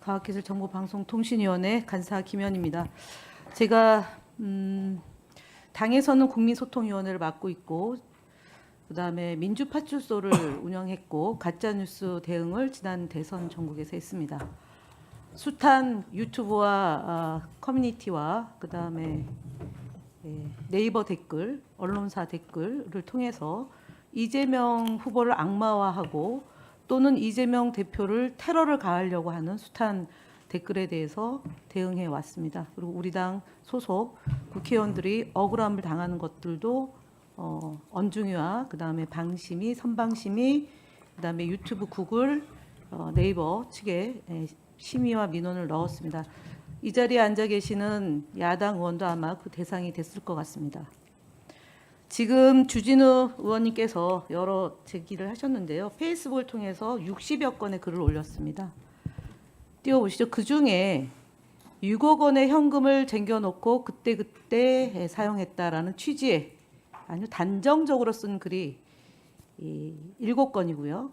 과학기술정보방송통신위원회 간사 김현입니다. 제가 당에서는 국민소통위원회를 맡고 있고 그다음에 민주파출소를 운영했고 가짜뉴스 대응을 지난 대선 전국에서 했습니다. 숱한 유튜브와 커뮤니티와 그다음에 네이버 댓글, 언론사 댓글을 통해서 이재명 후보를 악마화하고 또는 이재명 대표를 테러를 가하려고 하는 숱한 댓글에 대해서 대응해 왔습니다. 그리고 우리 당 소속 국회의원들이 억울함을 당하는 것들도 언중이와 그다음에 방심이, 선방심이, 그다음에 유튜브, 구글, 네이버 측에 심의와 민원을 넣었습니다. 이 자리에 앉아 계시는 야당 의원도 아마 그 대상이 됐을 것 같습니다. 지금 주진우 의원님께서 여러 제기를 하셨는데요. 페이스북을 통해서 60여 건의 글을 올렸습니다. 띄워보시죠. 그중에 6억 원의 현금을 쟁겨놓고 그때그때 사용했다라는 취지의 아주 단정적으로 쓴 글이 7건이고요.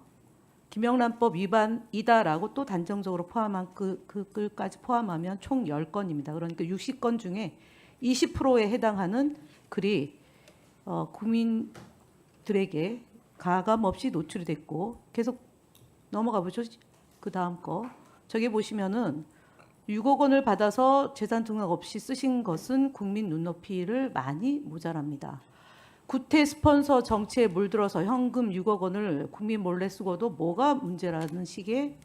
김영란법 위반이다라고 또 단정적으로 포함한 그 글까지 포함하면 총 10건입니다. 그러니까 60건 중에 20%에 해당하는 글이 국민들에게 가감 없이 노출이 됐고 계속 넘어가 보죠. 그 다음 거. 저기 보시면은 6억 원을 받아서 재산 등록 없이 쓰신 것은 국민 눈높이를 많이 모자랍니다. 구태 스폰서 정치에 물들어서 현금 6억 원을 국민 몰래 쓰고도 뭐가 문제라는 식의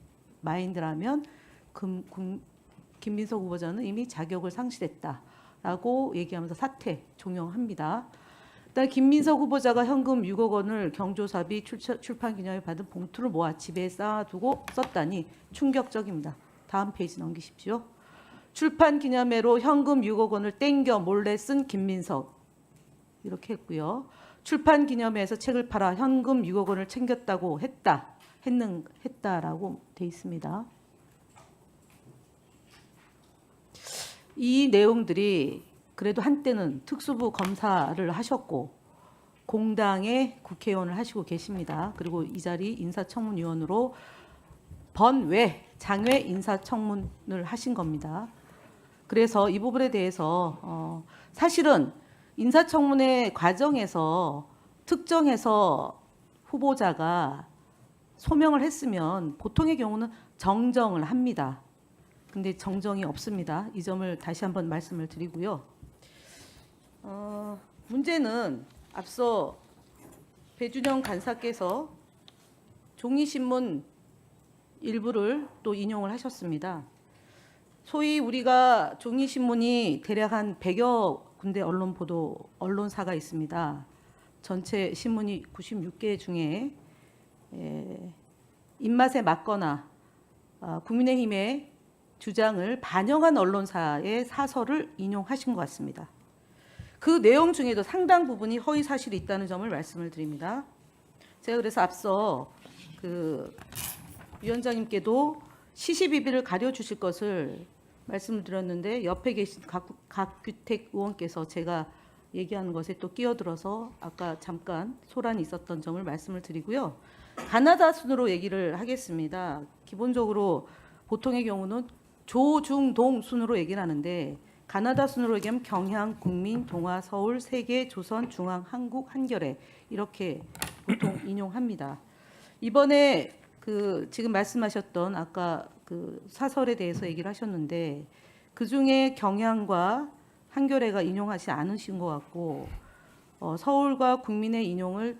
마인드라면 김민석 후보자는 이미 자격을 상실했다라고 얘기하면서 사퇴 종용합니다. 일단 김민석 후보자가 현금 6억 원을 경조사비 출판 기념에 받은 봉투를 모아 집에 쌓아두고 썼다니 충격적입니다. 다음 페이지 넘기십시오. 출판 기념회로 현금 6억 원을 땡겨 몰래 쓴 김민석 이렇게 했고요. 출판 기념회에서 책을 팔아 현금 6억 원을 챙겼다고 했다라고 돼 있습니다. 이 내용들이 그래도 한때는 특수부 검사를 하셨고 공당의 국회의원을 하시고 계십니다. 그리고 이 자리 인사청문위원으로 장외 인사청문을 하신 겁니다. 그래서 이 부분에 대해서 사실은 인사청문회 과정에서 특정해서 후보자가 소명을 했으면 보통의 경우는 정정을 합니다. 근데 정정이 없습니다. 이 점을 다시 한번 말씀을 드리고요. 문제는 앞서 배준영 간사께서 종이신문 일부를 또 인용을 하셨습니다. 소위 우리가 종이신문이 대략 한 100여 군데 언론사가 있습니다. 전체 신문이 96개 중에 입맛에 맞거나 국민의힘의 주장을 반영한 언론사의 사설을 인용하신 것 같습니다. 그 내용 중에도 상당 부분이 허위 사실이 있다는 점을 말씀을 드립니다. 제가 그래서 앞서 위원장님께도 시시비비를 가려주실 것을 말씀을 드렸는데 옆에 계신 각규택 의원께서 제가 얘기하는 것에 또 끼어들어서 아까 잠깐 소란이 있었던 점을 말씀을 드리고요. 가나다 순으로 얘기를 하겠습니다. 기본적으로 보통의 경우는 조중동 순으로 얘기를 하는데 가나다 순으로 얘기하면 경향, 국민, 동아, 서울, 세계, 조선, 중앙, 한국, 한겨레 이렇게 보통 인용합니다. 이번에 지금 말씀하셨던 아까 사설에 대해서 얘기를 하셨는데 그중에 경향과 한겨레가 인용하지 않으신 것 같고 서울과 국민의 인용을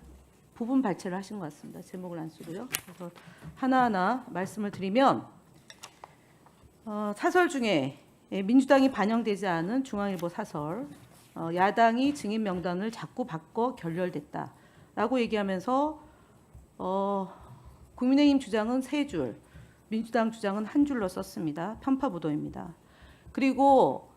부분 발췌를 하신 것 같습니다. 제목을 안 쓰고요. 그래서 하나하나 말씀을 드리면 사설 중에 민주당이 반영되지 않은 중앙일보 사설, 야당이 증인 명단을 자꾸 바꿔 결렬됐다라고 얘기하면서 국민의힘 주장은 3줄, 민주당 주장은 1줄로 썼습니다. 편파 보도입니다. 그리고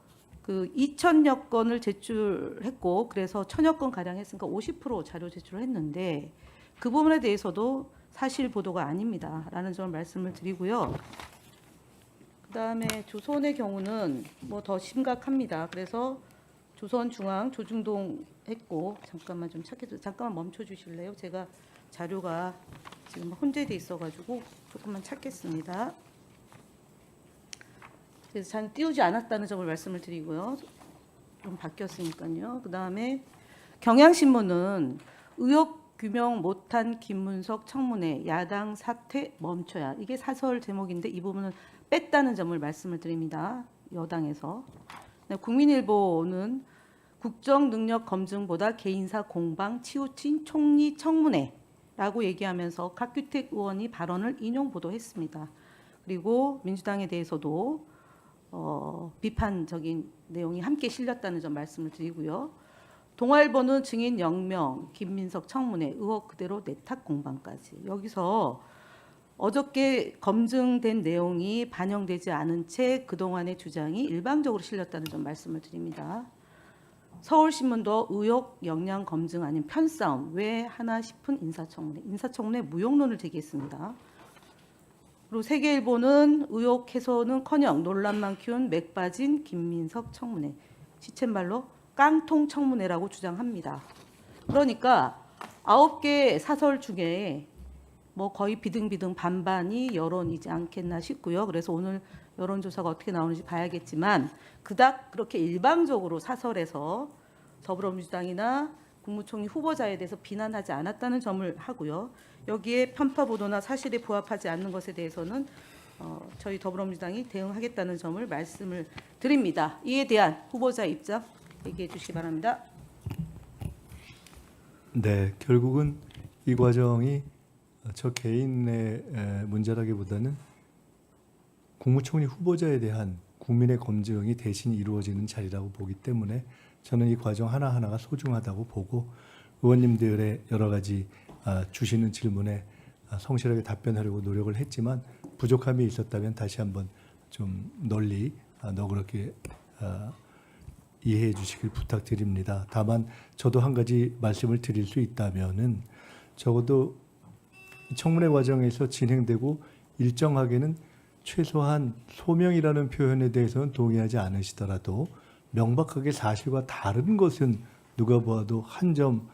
2,000여 건을 제출했고 그래서 1,000여 건 가량 했으니까 50% 자료 제출을 했는데 그 부분에 대해서도 사실 보도가 아닙니다라는 점을 말씀을 드리고요. 그다음에 조선의 경우는 뭐 더 심각합니다. 그래서 조선 중앙 조중동 했고 잠깐만 좀 찾겠어요. 잠깐만 멈춰 주실래요? 제가 자료가 지금 혼재돼 있어가지고 조금만 찾겠습니다. 그래서 잘 띄우지 않았다는 점을 말씀을 드리고요. 좀 바뀌었으니까요. 그다음에 경향신문은 의혹 규명 못한 김문석 청문회 야당 사퇴 멈춰야, 이게 사설 제목인데 이 부분은 뺐다는 점을 말씀을 드립니다. 여당에서. 국민일보는 국정 능력 검증보다 개인사 공방 치우친 총리 청문회라고 얘기하면서 박규택 의원이 발언을 인용 보도했습니다. 그리고 민주당에 대해서도 비판적인 내용이 함께 실렸다는 점 말씀을 드리고요. 동아일보는 증인 0명, 김민석 청문회 의혹 그대로 내탁 공방까지. 여기서 어저께 검증된 내용이 반영되지 않은 채 그동안의 주장이 일방적으로 실렸다는 점 말씀을 드립니다. 서울신문도 의혹 역량 검증 아닌 편싸움 왜 하나 싶은 인사청문회 무용론을 제기했습니다. 그리고 세계일보는 의혹 해소는커녕 논란만 키운 맥 빠진 김민석 청문회, 시쳇말로 깡통 청문회라고 주장합니다. 그러니까 9개 사설 중에 뭐 거의 비등비등 반반이 여론이지 않겠나 싶고요. 그래서 오늘 여론조사가 어떻게 나오는지 봐야겠지만 그닥 그렇게 일방적으로 사설에서 더불어민주당이나 국무총리 후보자에 대해서 비난하지 않았다는 점을 하고요. 여기에 편파 보도나 사실에 부합하지 않는 것에 대해서는 저희 더불어민주당이 대응하겠다는 점을 말씀을 드립니다. 이에 대한 후보자 입장 얘기해 주시기 바랍니다. 네, 결국은 이 과정이 저 개인의 문제라기보다는 국무총리 후보자에 대한 국민의 검증이 대신 이루어지는 자리라고 보기 때문에 저는 이 과정 하나하나가 소중하다고 보고 의원님들의 여러 가지 주시는 질문에 성실하게 답변하려고 노력을 했지만 부족함이 있었다면 다시 한번 좀 널리 너그럽게 이해해 주시길 부탁드립니다. 다만 저도 한 가지 말씀을 드릴 수 있다면은 적어도 청문회 과정에서 진행되고 일정하게는 최소한 소명이라는 표현에 대해서는 동의하지 않으시더라도 명백하게 사실과 다른 것은 누가 보아도 한 점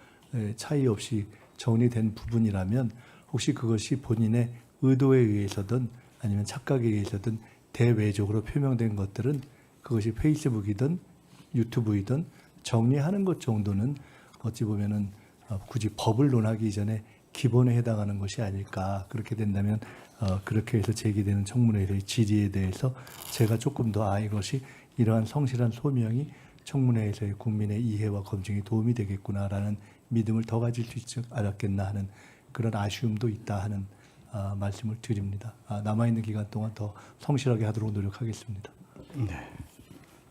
차이 없이 정리된 부분이라면 혹시 그것이 본인의 의도에 의해서든 아니면 착각에 의해서든 대외적으로 표명된 것들은 그것이 페이스북이든 유튜브이든 정리하는 것 정도는 어찌 보면은 굳이 법을 논하기 이전에 기본에 해당하는 것이 아닐까. 그렇게 된다면 그렇게 해서 제기되는 청문회의 질의에 대해서 제가 조금 더 이것이 이러한 성실한 소명이 청문회에서의 국민의 이해와 검증에 도움이 되겠구나라는 믿음을 더 가질 수 있지 않았겠나 하는 그런 아쉬움도 있다 하는 말씀을 드립니다. 남아있는 기간 동안 더 성실하게 하도록 노력하겠습니다.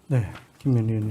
네, 김민희 의원님.